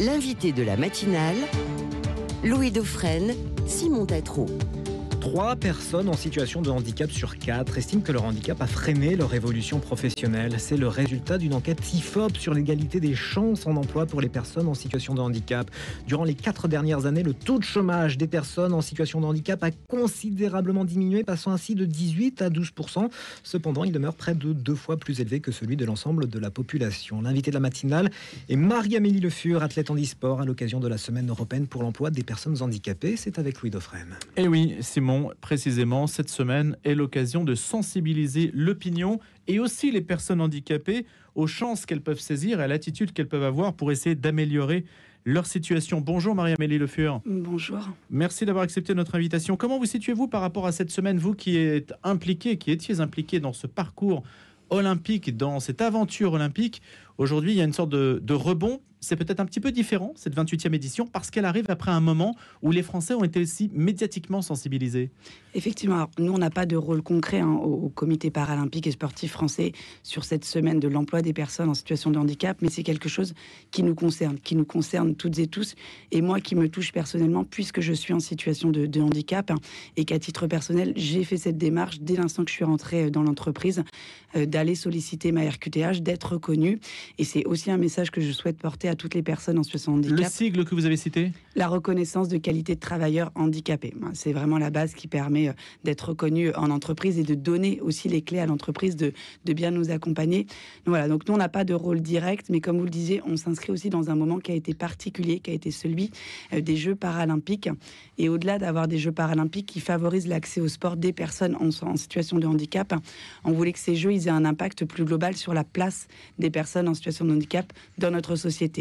L'invité de la matinale, Louis Dauphren, Simon Tatro. 3 personnes en situation de handicap sur 4 estiment que leur handicap a freiné leur évolution professionnelle. C'est le résultat d'une enquête IFOP sur l'égalité des chances en emploi pour les personnes en situation de handicap. Durant les 4 dernières années, le taux de chômage des personnes en situation de handicap a considérablement diminué, passant ainsi de 18 à 12%. Cependant, il demeure près de 2 fois plus élevé que celui de l'ensemble de la population. L'invité de la matinale est Marie-Amélie Le Fur, athlète handisport à l'occasion de la Semaine européenne pour l'emploi des personnes handicapées. C'est avec Louis Dauphren. Et oui, Simon, précisément, cette semaine est l'occasion de sensibiliser l'opinion et aussi les personnes handicapées aux chances qu'elles peuvent saisir et à l'attitude qu'elles peuvent avoir pour essayer d'améliorer leur situation. Bonjour Marie-Amélie Le Fur. Bonjour. Merci d'avoir accepté notre invitation. Comment vous situez-vous par rapport à cette semaine, vous qui étiez impliqué dans ce parcours olympique, dans cette aventure olympique? Aujourd'hui, il y a une sorte de rebond. C'est peut-être un petit peu différent, cette 28e édition, parce qu'elle arrive après un moment où les Français ont été aussi médiatiquement sensibilisés. Effectivement, alors, nous, on n'a pas de rôle concret au comité paralympique et sportif français sur cette semaine de l'emploi des personnes en situation de handicap, mais c'est quelque chose qui nous concerne toutes et tous, et moi qui me touche personnellement, puisque je suis en situation de handicap, et qu'à titre personnel, j'ai fait cette démarche dès l'instant que je suis rentrée dans l'entreprise, d'aller solliciter ma RQTH, d'être reconnue, et c'est aussi un message que je souhaite porter à toutes les personnes en situation de handicap. Le sigle que vous avez cité ? La reconnaissance de qualité de travailleur handicapé. C'est vraiment la base qui permet d'être reconnu en entreprise et de donner aussi les clés à l'entreprise de bien nous accompagner. Donc voilà, donc nous, on n'a pas de rôle direct, mais comme vous le disiez, on s'inscrit aussi dans un moment qui a été particulier, qui a été celui des Jeux paralympiques. Et au-delà d'avoir des Jeux paralympiques qui favorisent l'accès au sport des personnes en situation de handicap, on voulait que ces Jeux ils aient un impact plus global sur la place des personnes en situation de handicap dans notre société.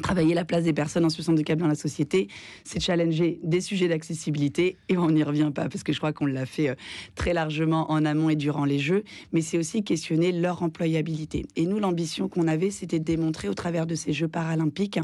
Travailler la place des personnes en situation de handicap dans la société, c'est challenger des sujets d'accessibilité, et on n'y revient pas, parce que je crois qu'on l'a fait très largement en amont et durant les Jeux, mais c'est aussi questionner leur employabilité. Et nous, l'ambition qu'on avait, c'était de démontrer au travers de ces Jeux paralympiques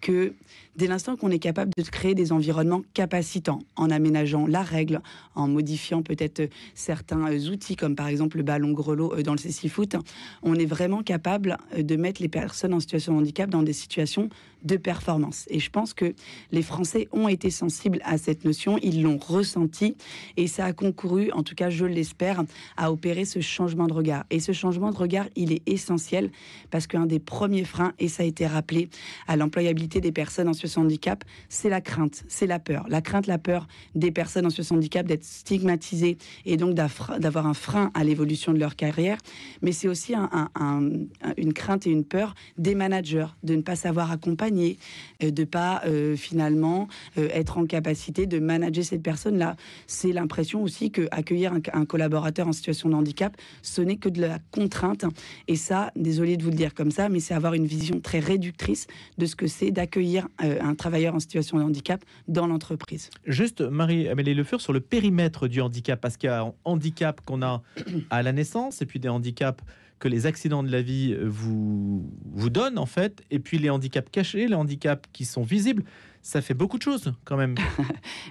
que dès l'instant qu'on est capable de créer des environnements capacitants, en aménageant la règle, en modifiant peut-être certains outils, comme par exemple le ballon grelot dans le cécifoot, on est vraiment capable de mettre les personnes en situation de handicap dans des situations de performance. Et je pense que les Français ont été sensibles à cette notion, ils l'ont ressenti, et ça a concouru, en tout cas je l'espère, à opérer ce changement de regard. Et ce changement de regard, il est essentiel, parce qu'un des premiers freins, et ça a été rappelé, à l'employabilité des personnes en situation de handicap, c'est la crainte, c'est la peur. La crainte, la peur des personnes en situation de handicap d'être stigmatisées et donc d'avoir un frein à l'évolution de leur carrière. Mais c'est aussi une crainte et une peur des managers de ne pas savoir accompagner, de ne pas finalement être en capacité de manager cette personne-là. C'est l'impression aussi qu'accueillir un collaborateur en situation de handicap, ce n'est que de la contrainte. Et ça, désolé de vous le dire comme ça, mais c'est avoir une vision très réductrice de ce que c'est d'accueillir un travailleur en situation de handicap dans l'entreprise. Juste, Marie-Amélie Le Fur, sur le périmètre du handicap, parce qu'il y a un handicap qu'on a à la naissance, et puis des handicaps que les accidents de la vie vous donnent, en fait, et puis les handicaps cachés, les handicaps qui sont visibles. Ça fait beaucoup de choses, quand même.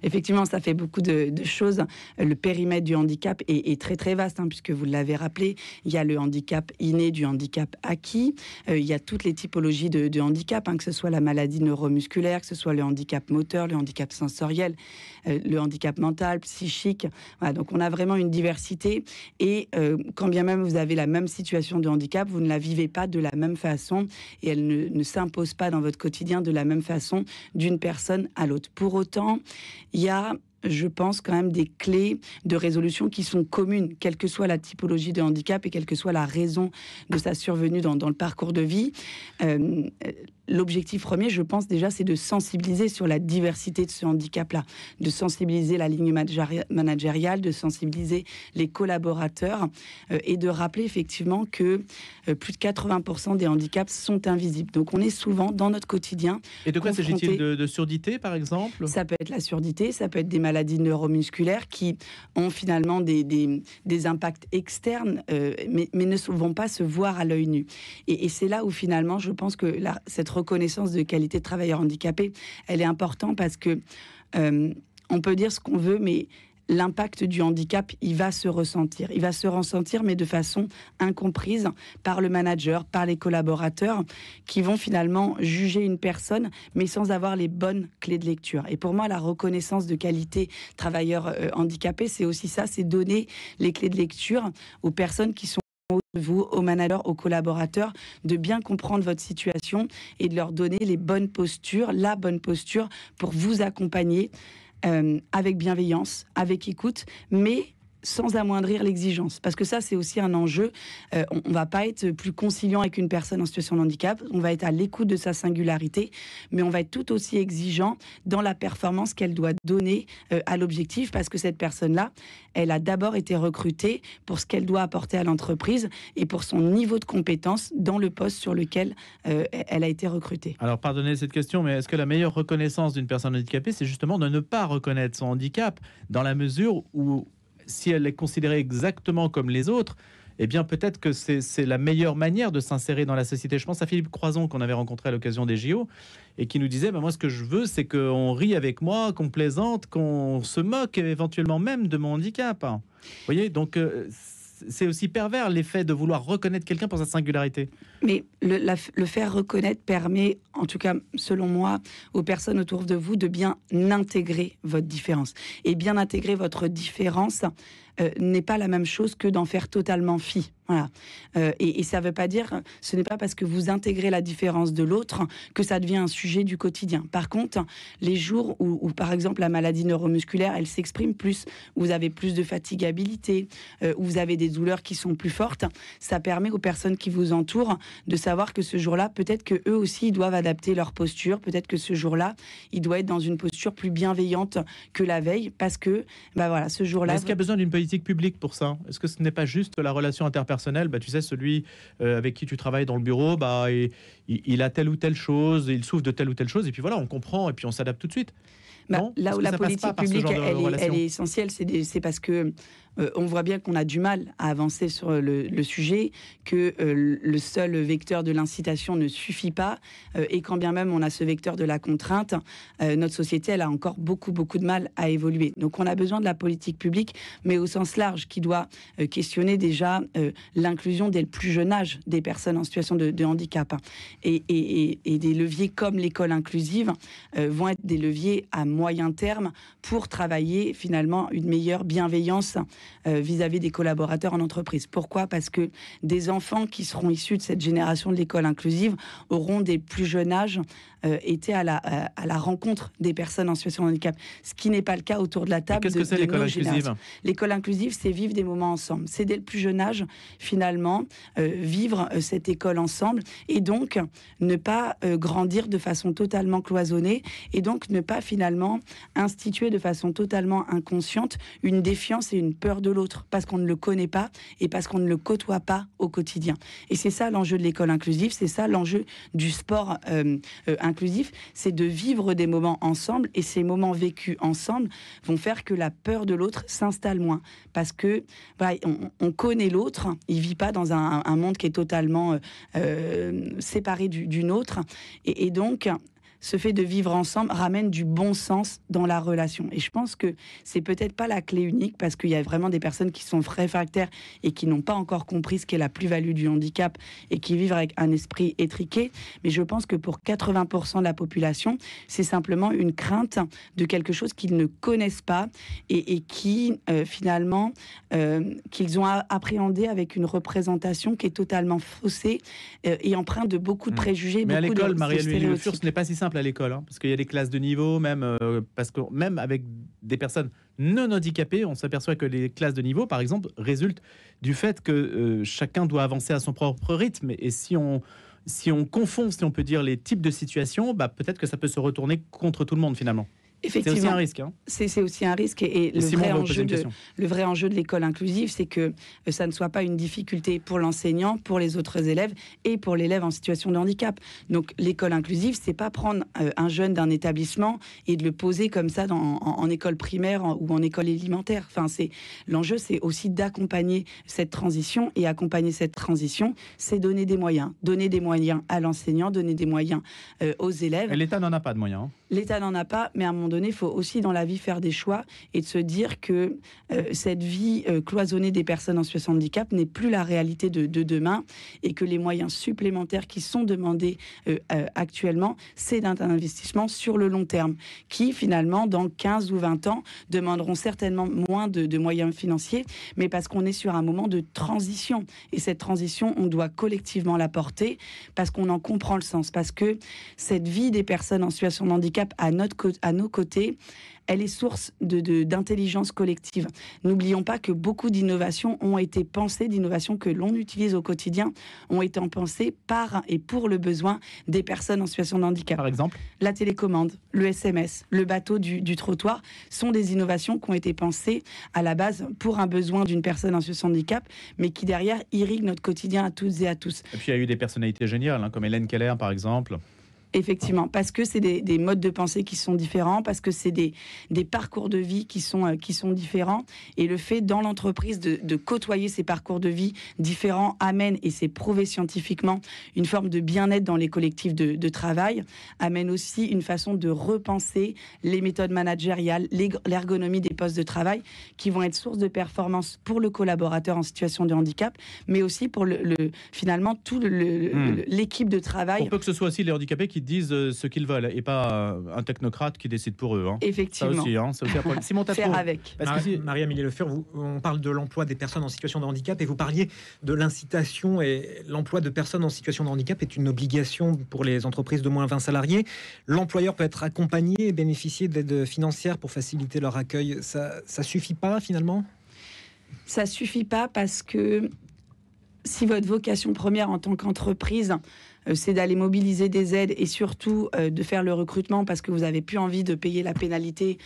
Effectivement, ça fait beaucoup de choses. Le périmètre du handicap est très, très vaste, puisque vous l'avez rappelé. Il y a le handicap inné, du handicap acquis. Il y a toutes les typologies de handicap, que ce soit la maladie neuromusculaire, que ce soit le handicap moteur, le handicap sensoriel, le handicap mental, psychique. Voilà, donc, on a vraiment une diversité. Et quand bien même vous avez la même situation de handicap, vous ne la vivez pas de la même façon, et elle ne s'impose pas dans votre quotidien de la même façon d'une personne à l'autre. Pour autant, il y a, je pense, quand même des clés de résolution qui sont communes, quelle que soit la typologie de handicap et quelle que soit la raison de sa survenue dans le parcours de vie. L'objectif premier, je pense déjà, c'est de sensibiliser sur la diversité de ce handicap-là, de sensibiliser la ligne managériale, de sensibiliser les collaborateurs et de rappeler effectivement que plus de 80% des handicaps sont invisibles. Donc on est souvent dans notre quotidien. Et de quoi s'agit-il? De surdité, par exemple? Ça peut être la surdité, ça peut être des maladies neuromusculaires qui ont finalement des impacts externes, mais ne vont pas se voir à l'œil nu. Et c'est là où finalement, je pense que cette reconnaissance de qualité de travailleur handicapé, elle est importante parce que on peut dire ce qu'on veut, mais l'impact du handicap, il va se ressentir. Il va se ressentir, mais de façon incomprise par le manager, par les collaborateurs, qui vont finalement juger une personne, mais sans avoir les bonnes clés de lecture. Et pour moi, la reconnaissance de qualité travailleur handicapé, c'est aussi ça, c'est donner les clés de lecture aux personnes qui sont de vous, aux managers, aux collaborateurs, de bien comprendre votre situation et de leur donner les bonnes postures, la bonne posture pour vous accompagner avec bienveillance, avec écoute, mais sans amoindrir l'exigence. Parce que ça, c'est aussi un enjeu. On ne va pas être plus conciliant avec une personne en situation de handicap, on va être à l'écoute de sa singularité, mais on va être tout aussi exigeant dans la performance qu'elle doit donner à l'objectif, parce que cette personne-là, elle a d'abord été recrutée pour ce qu'elle doit apporter à l'entreprise et pour son niveau de compétence dans le poste sur lequel elle a été recrutée. Alors, pardonnez cette question, mais est-ce que la meilleure reconnaissance d'une personne handicapée, c'est justement de ne pas reconnaître son handicap, dans la mesure où, si elle est considérée exactement comme les autres, eh bien peut-être que c'est la meilleure manière de s'insérer dans la société. Je pense à Philippe Croison, qu'on avait rencontré à l'occasion des JO, et qui nous disait, moi ce que je veux, c'est qu'on rie avec moi, qu'on plaisante, qu'on se moque éventuellement même de mon handicap. Vous voyez, donc c'est aussi pervers l'effet de vouloir reconnaître quelqu'un pour sa singularité. Mais le faire reconnaître permet, en tout cas selon moi, aux personnes autour de vous de bien intégrer votre différence. Et bien intégrer votre différence n'est pas la même chose que d'en faire totalement fi. Voilà. Et ça ne veut pas dire, ce n'est pas parce que vous intégrez la différence de l'autre que ça devient un sujet du quotidien. Par contre, les jours où par exemple, la maladie neuromusculaire, elle s'exprime plus, où vous avez plus de fatigabilité, où vous avez des douleurs qui sont plus fortes, ça permet aux personnes qui vous entourent de savoir que ce jour-là, peut-être que eux aussi, ils doivent adapter leur posture, peut-être que ce jour-là, ils doivent être dans une posture plus bienveillante que la veille, parce que, voilà, ce jour-là... Mais est-ce qu'il y a besoin d'une politique publique pour ça? Est-ce que ce n'est pas juste la relation interpersonnelle? Tu sais, celui avec qui tu travailles dans le bureau, il a telle ou telle chose, il souffre de telle ou telle chose, et puis voilà, on comprend, et puis on s'adapte tout de suite. Là où la politique publique, elle est essentielle, c'est parce que on voit bien qu'on a du mal à avancer sur le sujet, que le seul vecteur de l'incitation ne suffit pas, et quand bien même on a ce vecteur de la contrainte, notre société, elle a encore beaucoup de mal à évoluer. Donc on a besoin de la politique publique, mais au sens large, qui doit questionner déjà l'inclusion dès le plus jeune âge des personnes en situation de handicap. Et des leviers comme l'école inclusive vont être des leviers à moyen terme pour travailler finalement une meilleure bienveillance vis-à-vis des collaborateurs en entreprise. Pourquoi ? Parce que des enfants qui seront issus de cette génération de l'école inclusive auront dès plus jeune âge été à la rencontre des personnes en situation de handicap, ce qui n'est pas le cas autour de la table. Qu'est-ce que c'est l'école inclusive ? L'école inclusive, c'est vivre des moments ensemble. C'est dès le plus jeune âge, finalement, vivre cette école ensemble, et donc ne pas grandir de façon totalement cloisonnée, et donc ne pas finalement instituer de façon totalement inconsciente une défiance et une peur de l'autre, parce qu'on ne le connaît pas et parce qu'on ne le côtoie pas au quotidien. Et c'est ça l'enjeu de l'école inclusive, c'est ça l'enjeu du sport inclusif, c'est de vivre des moments ensemble, et ces moments vécus ensemble vont faire que la peur de l'autre s'installe moins, parce que on connaît l'autre, il vit pas dans un monde qui est totalement séparé du nôtre, et donc ce fait de vivre ensemble ramène du bon sens dans la relation. Et je pense que c'est peut-être pas la clé unique, parce qu'il y a vraiment des personnes qui sont réfractaires et qui n'ont pas encore compris ce qu'est la plus-value du handicap et qui vivent avec un esprit étriqué. Mais je pense que pour 80% de la population, c'est simplement une crainte de quelque chose qu'ils ne connaissent pas et qui, finalement, qu'ils ont appréhendé avec une représentation qui est totalement faussée et empreinte de beaucoup de préjugés. Mais à l'école, Marie-Louise Le Fur, stéréotypes. ce n'est pas si simple à l'école, parce qu'il y a des classes de niveau, même parce que même avec des personnes non handicapées, on s'aperçoit que les classes de niveau, par exemple, résultent du fait que chacun doit avancer à son propre rythme. Et si on confond, si on peut dire, les types de situations, peut-être que ça peut se retourner contre tout le monde finalement. C'est aussi un risque. C'est aussi un risque, et le vrai enjeu de l'école inclusive, c'est que ça ne soit pas une difficulté pour l'enseignant, pour les autres élèves et pour l'élève en situation de handicap. Donc l'école inclusive, c'est pas prendre un jeune d'un établissement et de le poser comme ça en école primaire ou en école élémentaire. Enfin, l'enjeu, c'est aussi d'accompagner cette transition, et accompagner cette transition, c'est donner des moyens à l'enseignant, donner des moyens aux élèves. Et l'État n'en a pas de moyens. L'État n'en a pas, mais à un moment donné, donné, il faut aussi dans la vie faire des choix et de se dire que cette vie cloisonnée des personnes en situation de handicap n'est plus la réalité de demain et que les moyens supplémentaires qui sont demandés actuellement, c'est d'un investissement sur le long terme qui, finalement, dans 15 ou 20 ans, demanderont certainement moins de moyens financiers, mais parce qu'on est sur un moment de transition. Et cette transition, on doit collectivement la porter parce qu'on en comprend le sens, parce que cette vie des personnes en situation de handicap à nos côtés, elle est source d'intelligence collective. N'oublions pas que beaucoup d'innovations ont été pensées, d'innovations que l'on utilise au quotidien, ont été pensées par et pour le besoin des personnes en situation de handicap. Par exemple, la télécommande, le SMS, le bateau du trottoir sont des innovations qui ont été pensées à la base pour un besoin d'une personne en situation de handicap, mais qui derrière irriguent notre quotidien à toutes et à tous. Et puis il y a eu des personnalités géniales, hein, comme Hélène Keller par exemple. Effectivement, parce que c'est des modes de pensée qui sont différents, parce que c'est des parcours de vie qui sont différents. Et le fait dans l'entreprise de côtoyer ces parcours de vie différents amène, et c'est prouvé scientifiquement, une forme de bien-être dans les collectifs de travail, amène aussi une façon de repenser les méthodes managériales, l'ergonomie des postes de travail, qui vont être source de performance pour le collaborateur en situation de handicap, mais aussi pour finalement toute l'équipe de travail. Pour peu que ce soit aussi les handicapés qui disent ce qu'ils veulent et pas un technocrate qui décide pour eux. Hein. Effectivement. Ça aussi, hein, ça aussi un problème. Simon Tatro, faire avec. Marie-Amélie Le Fur, on parle de l'emploi des personnes en situation de handicap et vous parliez de l'incitation, et l'emploi de personnes en situation de handicap est une obligation pour les entreprises de moins 20 salariés. L'employeur peut être accompagné et bénéficier d'aides financières pour faciliter leur accueil. Ça suffit pas finalement ? Ça suffit pas parce que si votre vocation première en tant qu'entreprise, c'est d'aller mobiliser des aides et surtout de faire le recrutement parce que vous n'avez plus envie de payer la pénalité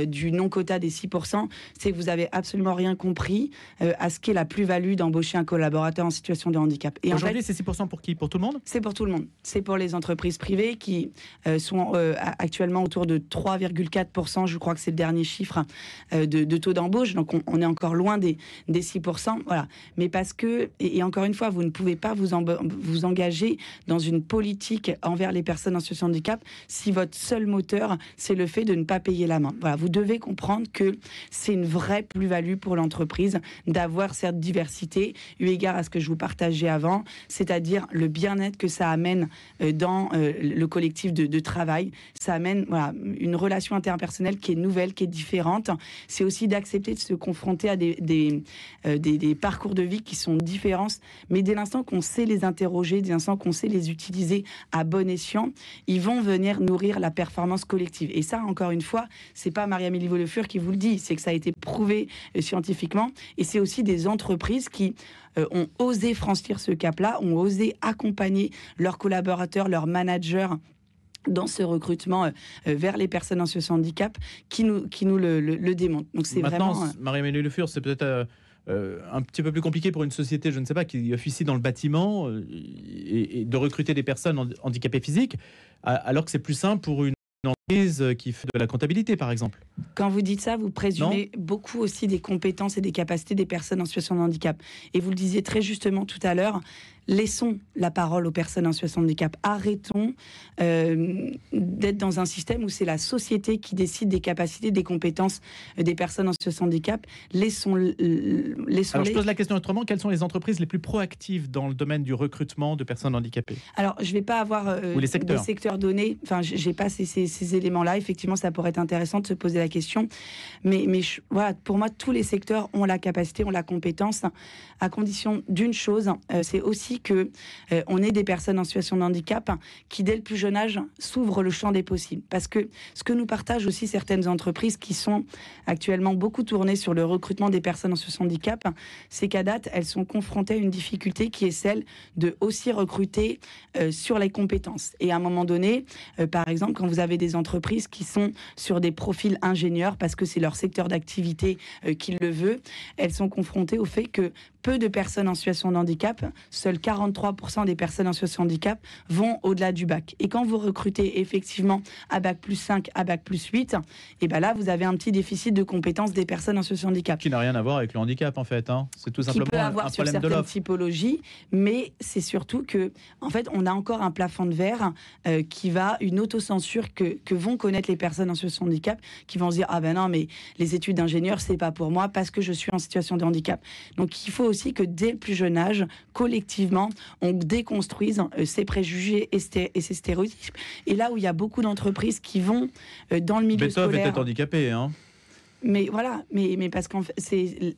du non-quota des 6%, c'est que vous n'avez absolument rien compris à ce qu'est la plus-value d'embaucher un collaborateur en situation de handicap. Et aujourd'hui, c'est 6% pour qui ? Pour tout le monde ? C'est pour tout le monde. C'est pour les entreprises privées qui sont actuellement autour de 3,4%, je crois que c'est le dernier chiffre de taux d'embauche, donc on est encore loin des 6%. Voilà. Mais parce que, et encore une fois, vous ne pouvez pas vous engager dans une politique envers les personnes en situation de handicap si votre seul moteur, c'est le fait de ne pas payer la main. Voilà, vous devez comprendre que c'est une vraie plus-value pour l'entreprise d'avoir cette diversité, eu égard à ce que je vous partageais avant, c'est-à-dire le bien-être que ça amène dans le collectif de travail. Ça amène une relation interpersonnelle qui est nouvelle, qui est différente. C'est aussi d'accepter de se confronter à des parcours de vie qui sont différents, mais dès l'instant qu'on sait les interroger, dès l'instant qu'on sait les utiliser à bon escient, ils vont venir nourrir la performance collective. Et ça, encore une fois, c'est pas Marie-Amélie Le Fur qui vous le dit, c'est que ça a été prouvé scientifiquement, et c'est aussi des entreprises qui ont osé franchir ce cap-là, ont osé accompagner leurs collaborateurs, leurs managers dans ce recrutement vers les personnes en situation de handicap qui nous le démontrent. Donc c'est maintenant, vraiment... Marie-Amélie Le Fur, c'est peut-être... un petit peu plus compliqué pour une société, je ne sais pas, qui officie dans le bâtiment et de recruter des personnes handicapées physiques, alors que c'est plus simple pour une entreprise qui fait de la comptabilité, par exemple. Quand vous dites ça, vous présumez beaucoup aussi des compétences et des capacités des personnes en situation de handicap. Et vous le disiez très justement tout à l'heure, laissons la parole aux personnes en situation de handicap. Arrêtons d'être dans un système où c'est la société qui décide des capacités, des compétences des personnes en situation de handicap. Laissons-les. Alors je pose la question autrement, quelles sont les entreprises les plus proactives dans le domaine du recrutement de personnes handicapées ? Alors je ne vais pas avoir des secteurs donnés, enfin je n'ai pas ces éléments-là. Effectivement, ça pourrait être intéressant de se poser la question. Mais voilà, pour moi, tous les secteurs ont la capacité, ont la compétence, à condition d'une chose, c'est aussi que on ait des personnes en situation de handicap qui, dès le plus jeune âge, s'ouvrent le champ des possibles. Parce que ce que nous partagent aussi certaines entreprises qui sont actuellement beaucoup tournées sur le recrutement des personnes en situation de handicap, c'est qu'à date, elles sont confrontées à une difficulté qui est celle de aussi recruter sur les compétences. Et à un moment donné, par exemple, quand vous avez des entreprises qui sont sur des profils ingénieurs, parce que c'est leur secteur d'activité qui le veut, elles sont confrontées au fait que peu de personnes en situation de handicap, seuls 43% des personnes en situation de handicap vont au-delà du bac. Et quand vous recrutez effectivement à bac plus 5, à bac plus 8, et ben là, vous avez un petit déficit de compétences des personnes en situation de handicap. Qui n'a rien à voir avec le handicap, en fait. Hein. C'est tout simplement qui peut avoir un sur problème de certaines l'offre. typologies, mais c'est surtout que, en fait, on a encore un plafond de verre qui va, une autocensure que que vont connaître les personnes en situation de handicap, qui vont se dire ah ben non mais les études d'ingénieur c'est pas pour moi parce que je suis en situation de handicap. Donc il faut aussi que dès le plus jeune âge, collectivement, on déconstruise ces préjugés et ces stéréotypes. Et là où il y a beaucoup d'entreprises qui vont dans le milieu Beethoven scolaire, était handicapé, hein. mais voilà, mais parce qu'en fait,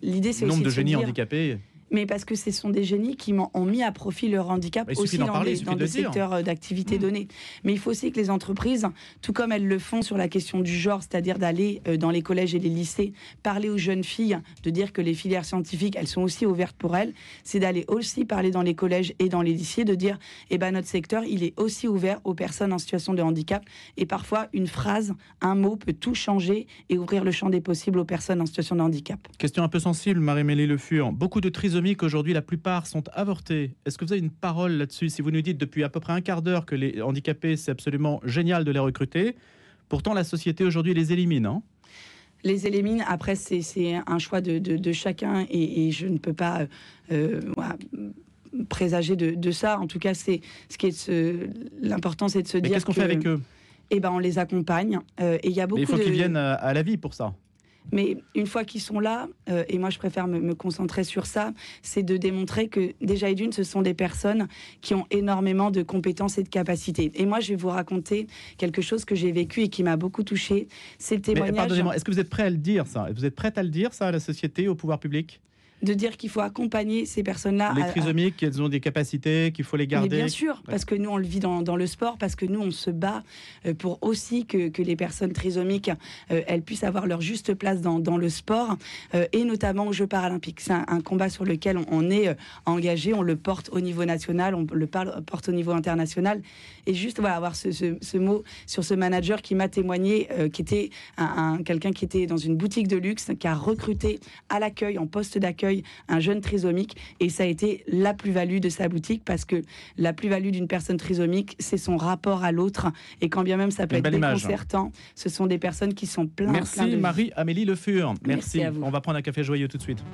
l'idée c'est aussi Nombre de se génies dire, handicapés. mais parce que ce sont des génies qui ont mis à profit leur handicap Il suffit aussi d'en dans parler, il des, suffit dans de des le dire. secteurs d'activité donnés. Mais il faut aussi que les entreprises, tout comme elles le font sur la question du genre, c'est-à-dire d'aller dans les collèges et les lycées, parler aux jeunes filles, de dire que les filières scientifiques, elles sont aussi ouvertes pour elles, c'est d'aller aussi parler dans les collèges et dans les lycées, de dire, eh ben, notre secteur, il est aussi ouvert aux personnes en situation de handicap. Et parfois, une phrase, un mot peut tout changer et ouvrir le champ des possibles aux personnes en situation de handicap. Question un peu sensible, Marie-Mélie Le Fur. Beaucoup de trisomiques aujourd'hui, la plupart sont avortés. Est-ce que vous avez une parole là-dessus? Si vous nous dites depuis à peu près un quart d'heure que les handicapés, c'est absolument génial de les recruter, pourtant la société aujourd'hui les élimine, hein? Les élimine, après c'est un choix de chacun et je ne peux pas voilà, présager de ça. En tout cas, c'est ce qui est l'important, c'est de se Mais dire qu'est-ce qu'on fait avec eux? Eh ben, on les accompagne. Et il y a beaucoup Mais il faut qu'ils viennent à la vie pour ça. Mais une fois qu'ils sont là, et moi je préfère me concentrer sur ça, c'est de démontrer que déjà et d'une, ce sont des personnes qui ont énormément de compétences et de capacités. Et moi je vais vous raconter quelque chose que j'ai vécu et qui m'a beaucoup touchée. C'est le témoignage. Mais pardonnez-moi, est-ce que vous êtes prêt à le dire ça? Vous êtes prête à le dire ça à la société, au pouvoir public? De dire qu'il faut accompagner ces personnes-là. Les trisomiques, elles ont des capacités, qu'il faut les garder. Mais bien sûr, parce que nous, on le vit dans le sport, parce que nous, on se bat pour aussi que les personnes trisomiques, elles puissent avoir leur juste place dans le sport, et notamment aux Jeux paralympiques. C'est un combat sur lequel on est engagé, on le porte au niveau national, on le porte au niveau international. Et juste voilà, avoir ce mot sur ce manager qui m'a témoigné, qui était quelqu'un qui était dans une boutique de luxe, qui a recruté à l'accueil, en poste d'accueil, un jeune trisomique, et ça a été la plus-value de sa boutique, parce que la plus-value d'une personne trisomique, c'est son rapport à l'autre, et quand bien même ça peut être déconcertant, ce sont des personnes qui sont pleines. Merci Marie-Amélie Le Fur. Merci. À vous. On va prendre un café joyeux tout de suite.